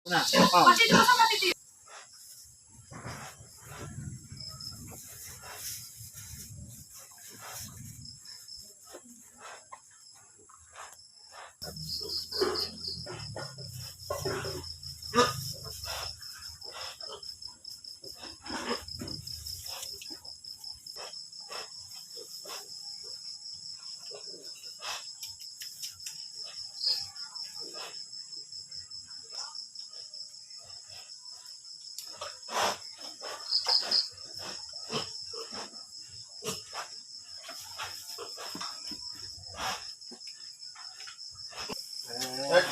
Na. Oh. Kasi di ba sa matitira?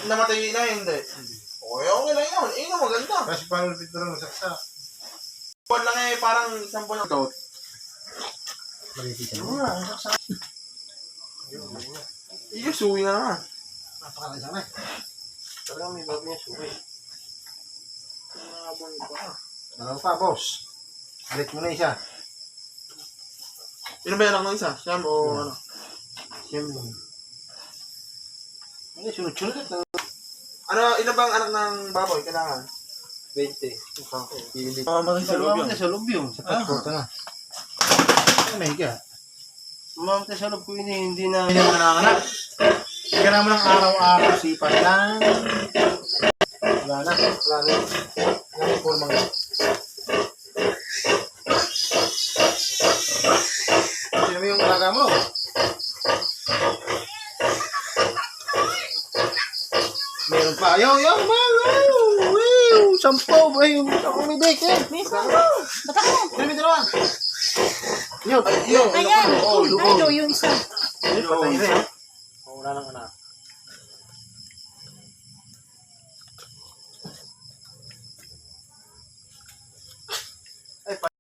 Namatay na hindi. Okay, okay lang yun. Eh, na maganda. Kasi paano dito lang saksak? Buwan lang eh, parang isang buwan na to. Malipit Oo nga, saksak. Iyo, suwi nga naman. Napakalay sana eh. Talagang may bago niya suwi. Mga buwan pa. Dalawa pa, boss. Balik mo na isa. Yun ba yan lang ng isa? Siyam o ano? Siyem lang. Ay, sunod-sunod at Ano, ino bang anak ng baboy? Kailangan? 20. Pili. Sa loob yun. Sa loob yun. Sa passport na. May higa. Mamamit sa loob ko yun hindi na... Hindi na nanganak. Hindi ka naman ng araw-araw sipat lang. Wala na. Wala na. Wala na pormang. Sino mo yung alaga mo? Meron pa. Yo, wow! Sampo! Ayun, ako may dek eh. Misa mo! Bata mo! Ano may dalawa? Yo, yo. Ayan! Oh, Ay, yung isa. Patay na eh. Wala nang anak.